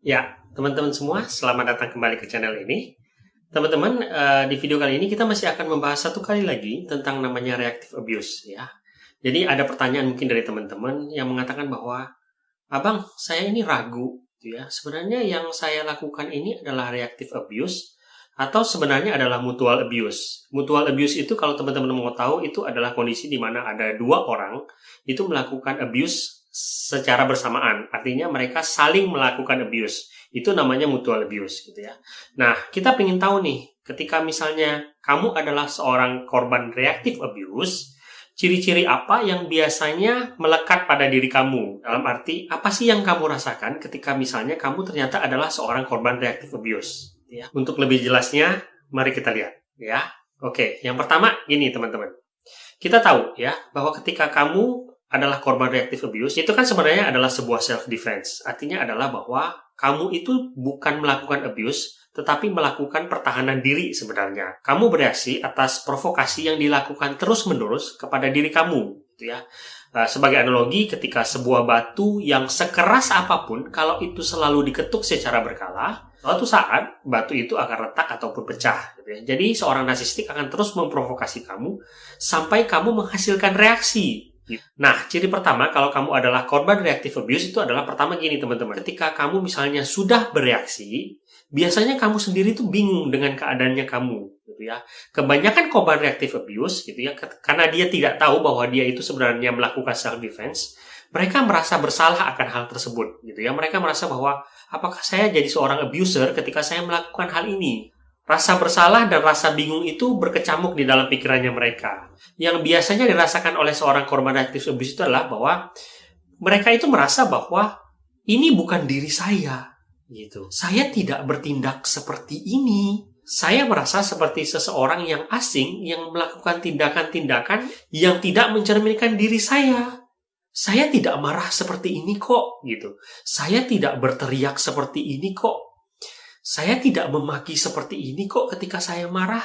Ya, teman-teman semua, selamat datang kembali ke channel ini. Teman-teman, di video kali ini kita masih akan membahas satu kali lagi tentang namanya reactive abuse, ya. Jadi ada pertanyaan mungkin dari teman-teman yang mengatakan bahwa, Abang, saya ini ragu, gitu ya. Sebenarnya yang saya lakukan ini adalah reactive abuse atau sebenarnya adalah mutual abuse. Mutual abuse itu kalau teman-teman mau tahu itu adalah kondisi di mana ada dua orang itu melakukan abuse secara bersamaan. Artinya mereka saling melakukan abuse. Itu namanya mutual abuse gitu ya. Nah, kita ingin tahu nih, ketika misalnya kamu adalah seorang korban reactive abuse, ciri-ciri apa yang biasanya melekat pada diri kamu? Dalam arti, apa sih yang kamu rasakan ketika misalnya kamu ternyata adalah seorang korban reactive abuse? Ya. Untuk lebih jelasnya, mari kita lihat. Ya, oke. Yang pertama, gini teman-teman. Kita tahu ya bahwa ketika kamu adalah korban reactive abuse, itu kan sebenarnya adalah sebuah self-defense. Artinya adalah bahwa kamu itu bukan melakukan abuse, tetapi melakukan pertahanan diri sebenarnya. Kamu bereaksi atas provokasi yang dilakukan terus-menerus kepada diri kamu. Gitu ya. Sebagai analogi, ketika sebuah batu yang sekeras apapun, kalau itu selalu diketuk secara berkala, suatu saat batu itu akan retak ataupun pecah. Gitu ya. Jadi seorang narsistik akan terus memprovokasi kamu sampai kamu menghasilkan reaksi. Nah, ciri pertama kalau kamu adalah korban reactive abuse itu adalah pertama gini teman-teman. Ketika kamu misalnya sudah bereaksi, biasanya kamu sendiri tuh bingung dengan keadaannya kamu, gitu ya. Kebanyakan korban reactive abuse, gitu ya, karena dia tidak tahu bahwa dia itu sebenarnya melakukan self defense, mereka merasa bersalah akan hal tersebut, gitu ya. Mereka merasa bahwa apakah saya jadi seorang abuser ketika saya melakukan hal ini? Rasa bersalah dan rasa bingung itu berkecamuk di dalam pikirannya mereka. Yang biasanya dirasakan oleh seorang korban reactive abuse itu adalah bahwa mereka itu merasa bahwa ini bukan diri saya, gitu. Saya tidak bertindak seperti ini. Saya merasa seperti seseorang yang asing yang melakukan tindakan-tindakan yang tidak mencerminkan diri saya. Saya tidak marah seperti ini kok, gitu. Saya tidak berteriak seperti ini kok. Saya tidak memaki seperti ini kok ketika saya marah.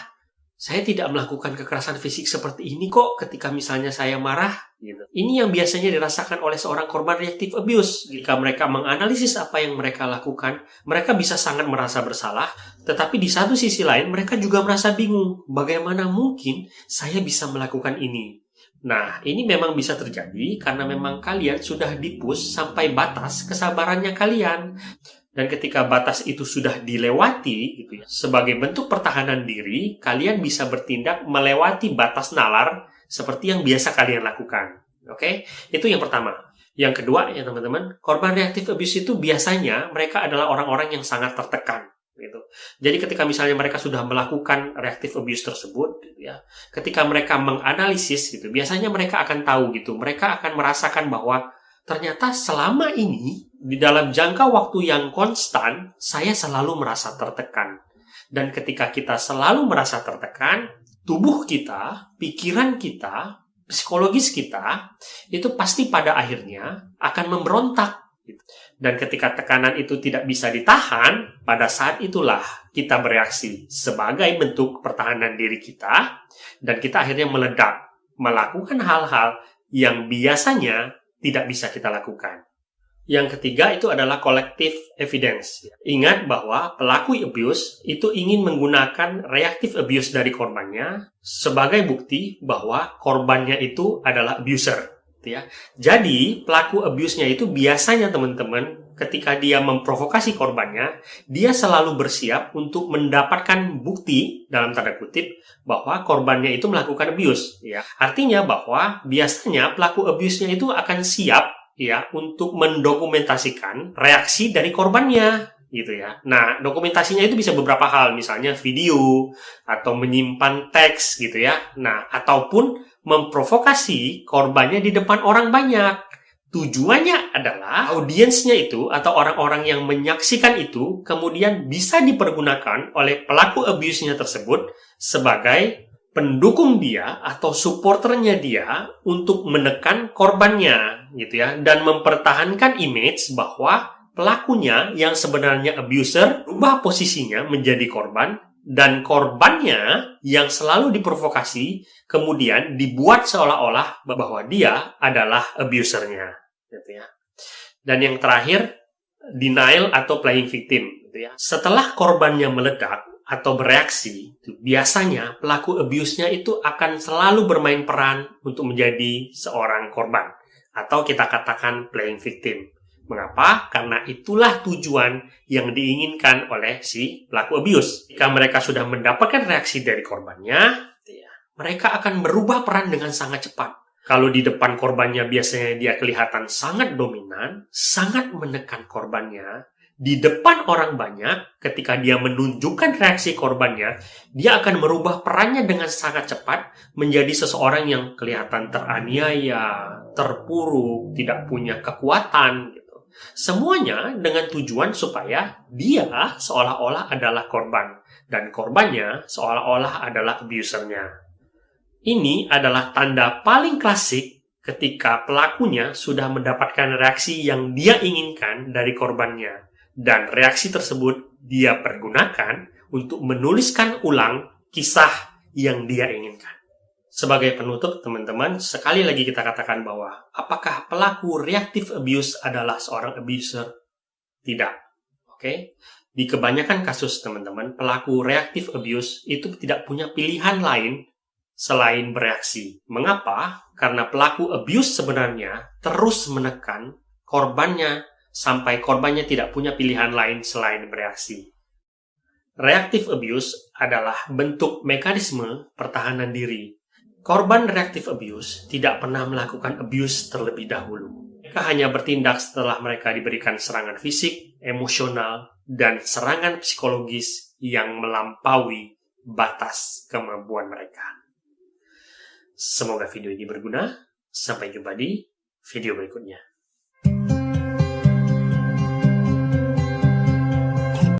Saya tidak melakukan kekerasan fisik seperti ini kok ketika misalnya saya marah. Gitu. Ini yang biasanya dirasakan oleh seorang korban reactive abuse. Jika mereka menganalisis apa yang mereka lakukan, mereka bisa sangat merasa bersalah. Tetapi di satu sisi lain, mereka juga merasa bingung. Bagaimana mungkin saya bisa melakukan ini? Nah, ini memang bisa terjadi karena memang kalian sudah di-push sampai batas kesabarannya kalian. Dan ketika batas itu sudah dilewati, gitu ya, sebagai bentuk pertahanan diri, kalian bisa bertindak melewati batas nalar seperti yang biasa kalian lakukan. Oke? Itu yang pertama. Yang kedua, ya teman-teman, korban reactive abuse itu biasanya mereka adalah orang-orang yang sangat tertekan. Gitu. Jadi ketika misalnya mereka sudah melakukan reactive abuse tersebut, gitu ya, ketika mereka menganalisis, gitu, biasanya mereka akan tahu, gitu, mereka akan merasakan bahwa ternyata selama ini, di dalam jangka waktu yang konstan, saya selalu merasa tertekan. Dan ketika kita selalu merasa tertekan, tubuh kita, pikiran kita, psikologis kita, itu pasti pada akhirnya akan memberontak. Dan ketika tekanan itu tidak bisa ditahan, pada saat itulah kita bereaksi sebagai bentuk pertahanan diri kita, dan kita akhirnya meledak, melakukan hal-hal yang biasanya tidak bisa kita lakukan. Yang ketiga itu adalah collective evidence. Ingat bahwa pelaku abuse itu ingin menggunakan reactive abuse dari korbannya sebagai bukti bahwa korbannya itu adalah abuser. Ya. Jadi pelaku abuse-nya itu biasanya teman-teman ketika dia memprovokasi korbannya, dia selalu bersiap untuk mendapatkan bukti dalam tanda kutip bahwa korbannya itu melakukan abuse. Ya. Artinya bahwa biasanya pelaku abuse-nya itu akan siap ya untuk mendokumentasikan reaksi dari korbannya. Gitu ya. Nah, dokumentasinya itu bisa beberapa hal, misalnya video atau menyimpan teks gitu ya. Nah, ataupun memprovokasi korbannya di depan orang banyak. Tujuannya adalah audiensnya itu atau orang-orang yang menyaksikan itu kemudian bisa dipergunakan oleh pelaku abuse-nya tersebut sebagai pendukung dia atau supporternya dia untuk menekan korbannya gitu ya, dan mempertahankan image bahwa pelakunya yang sebenarnya abuser berubah posisinya menjadi korban, dan korbannya yang selalu diprovokasi kemudian dibuat seolah-olah bahwa dia adalah abusernya, gitu ya. Dan yang terakhir, denial atau playing victim. Gitu ya. Setelah korbannya meledak atau bereaksi, biasanya pelaku abuse-nya itu akan selalu bermain peran untuk menjadi seorang korban. Atau kita katakan playing victim. Mengapa? Karena itulah tujuan yang diinginkan oleh si pelaku abuse. Jika mereka sudah mendapatkan reaksi dari korbannya, mereka akan berubah peran dengan sangat cepat. Kalau di depan korbannya biasanya dia kelihatan sangat dominan, sangat menekan korbannya. Di depan orang banyak, ketika dia menunjukkan reaksi korbannya, dia akan merubah perannya dengan sangat cepat menjadi seseorang yang kelihatan teraniaya, terpuruk, tidak punya kekuatan. Gitu. Semuanya dengan tujuan supaya dia seolah-olah adalah korban, dan korbannya seolah-olah adalah abusernya. Ini adalah tanda paling klasik ketika pelakunya sudah mendapatkan reaksi yang dia inginkan dari korbannya. Dan reaksi tersebut dia pergunakan untuk menuliskan ulang kisah yang dia inginkan. Sebagai penutup, teman-teman, sekali lagi kita katakan bahwa apakah pelaku reactive abuse adalah seorang abuser? Tidak. Oke? Di kebanyakan kasus, teman-teman, pelaku reactive abuse itu tidak punya pilihan lain selain bereaksi. Mengapa? Karena pelaku abuse sebenarnya terus menekan korbannya sampai korbannya tidak punya pilihan lain selain bereaksi. Reactive abuse adalah bentuk mekanisme pertahanan diri. Korban reactive abuse tidak pernah melakukan abuse terlebih dahulu. Mereka hanya bertindak setelah mereka diberikan serangan fisik, emosional, dan serangan psikologis yang melampaui batas kemampuan mereka. Semoga video ini berguna. Sampai jumpa di video berikutnya.